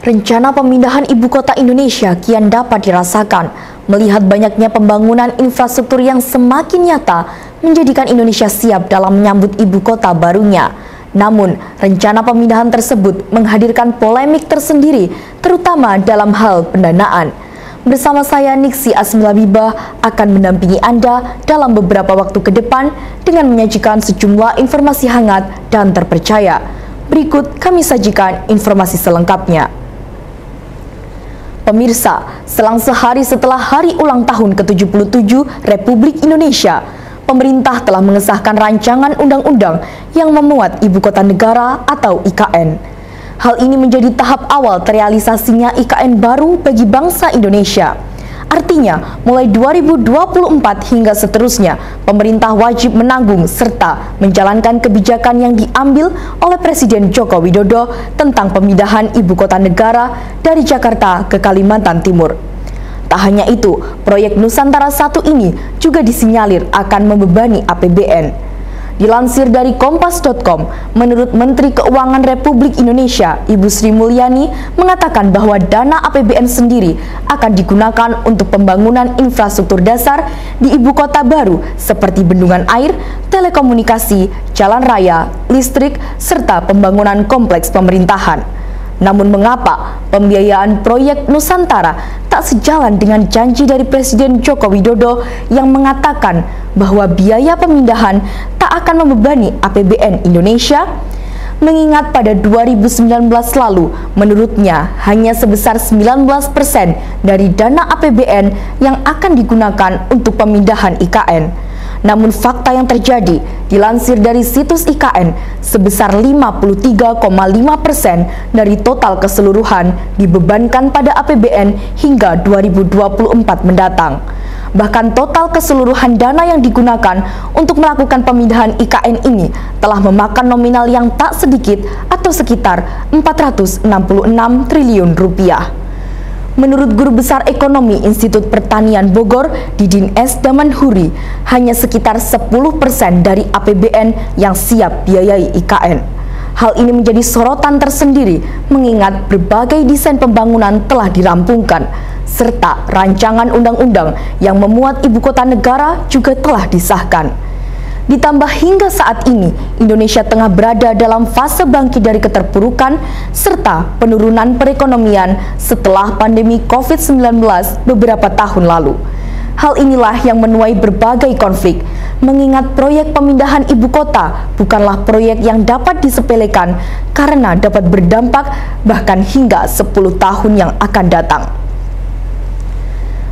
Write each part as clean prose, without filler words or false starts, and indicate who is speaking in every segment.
Speaker 1: Rencana pemindahan ibu kota Indonesia kian dapat dirasakan melihat banyaknya pembangunan infrastruktur yang semakin nyata menjadikan Indonesia siap dalam menyambut ibu kota barunya. Namun, rencana pemindahan tersebut menghadirkan polemik tersendiri, terutama dalam hal pendanaan. Bersama saya Niksi Asmilabibah akan mendampingi Anda dalam beberapa waktu ke depan dengan menyajikan sejumlah informasi hangat dan terpercaya. Berikut kami sajikan informasi selengkapnya. Pemirsa, selang sehari setelah hari ulang tahun ke-77 Republik Indonesia, pemerintah telah mengesahkan rancangan undang-undang yang memuat Ibu Kota Negara atau IKN. Hal ini menjadi tahap awal terrealisasinya IKN baru bagi bangsa Indonesia. Artinya, mulai 2024 hingga seterusnya, pemerintah wajib menanggung serta menjalankan kebijakan yang diambil oleh Presiden Joko Widodo tentang pemindahan ibu kota negara dari Jakarta ke Kalimantan Timur. Tak hanya itu, proyek Nusantara 1 ini juga disinyalir akan membebani APBN. Dilansir dari Kompas.com, menurut Menteri Keuangan Republik Indonesia, Ibu Sri Mulyani mengatakan bahwa dana APBN sendiri akan digunakan untuk pembangunan infrastruktur dasar di ibu kota baru seperti bendungan air, telekomunikasi, jalan raya, listrik, serta pembangunan kompleks pemerintahan. Namun mengapa pembiayaan proyek Nusantara tak sejalan dengan janji dari Presiden Joko Widodo yang mengatakan bahwa biaya pemindahan tak akan membebani APBN Indonesia? Mengingat pada 2019 lalu, menurutnya hanya sebesar 19% dari dana APBN yang akan digunakan untuk pemindahan IKN. Namun fakta yang terjadi dilansir dari situs IKN sebesar 53,5% dari total keseluruhan dibebankan pada APBN hingga 2024 mendatang. Bahkan total keseluruhan dana yang digunakan untuk melakukan pemindahan IKN ini telah memakan nominal yang tak sedikit atau sekitar 466 triliun rupiah. Menurut Guru Besar Ekonomi Institut Pertanian Bogor, Didin S. Damanhuri, hanya sekitar 10% dari APBN yang siap biayai IKN. Hal ini menjadi sorotan tersendiri mengingat berbagai desain pembangunan telah dirampungkan, serta rancangan undang-undang yang memuat ibu kota negara juga telah disahkan. Ditambah hingga saat ini, Indonesia tengah berada dalam fase bangkit dari keterpurukan serta penurunan perekonomian setelah pandemi COVID-19 beberapa tahun lalu. Hal inilah yang menuai berbagai konflik, mengingat proyek pemindahan ibu kota bukanlah proyek yang dapat disepelekan karena dapat berdampak bahkan hingga 10 tahun yang akan datang.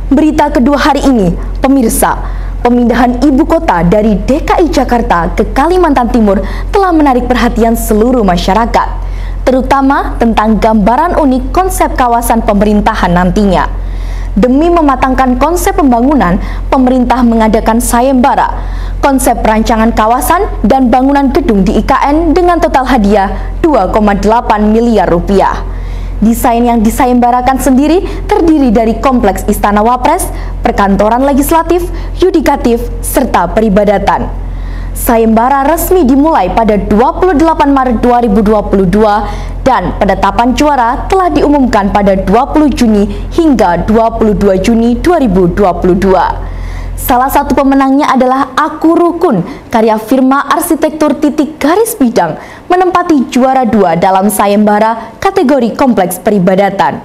Speaker 1: Berita kedua hari ini, pemirsa, pemindahan ibu kota dari DKI Jakarta ke Kalimantan Timur telah menarik perhatian seluruh masyarakat, terutama tentang gambaran unik konsep kawasan pemerintahan nantinya. Demi mematangkan konsep pembangunan, pemerintah mengadakan sayembara, konsep rancangan kawasan dan bangunan gedung di IKN dengan total hadiah 2,8 miliar rupiah. Desain yang disayembarakan sendiri terdiri dari kompleks Istana Wapres, perkantoran legislatif, yudikatif, serta peribadatan. Sayembara resmi dimulai pada 28 Maret 2022 dan penetapan juara telah diumumkan pada 20 Juni hingga 22 Juni 2022. Salah satu pemenangnya adalah Aku Rukun, karya firma arsitektur Titik Garis Bidang, menempati juara 2 dalam sayembara kategori kompleks peribadatan.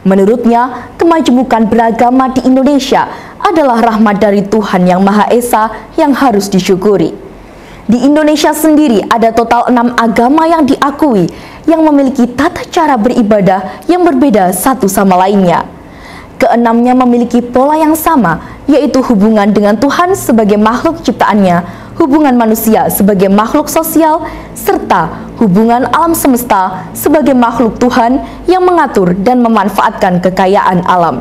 Speaker 1: Menurutnya, kemajemukan beragama di Indonesia adalah rahmat dari Tuhan Yang Maha Esa yang harus disyukuri. Di Indonesia sendiri ada total 6 agama yang diakui yang memiliki tata cara beribadah yang berbeda satu sama lainnya. Keenamnya memiliki pola yang sama, yaitu hubungan dengan Tuhan sebagai makhluk ciptaannya, hubungan manusia sebagai makhluk sosial, serta hubungan alam semesta sebagai makhluk Tuhan yang mengatur dan memanfaatkan kekayaan alam.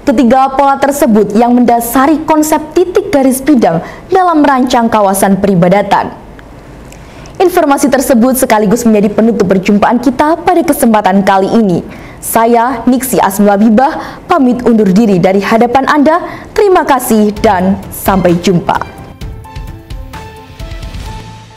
Speaker 1: Ketiga pola tersebut yang mendasari konsep titik garis bidang dalam merancang kawasan peribadatan. Informasi tersebut sekaligus menjadi penutup perjumpaan kita pada kesempatan kali ini. Saya Niksi Asmilabibah pamit undur diri dari hadapan Anda. Terima kasih dan sampai jumpa.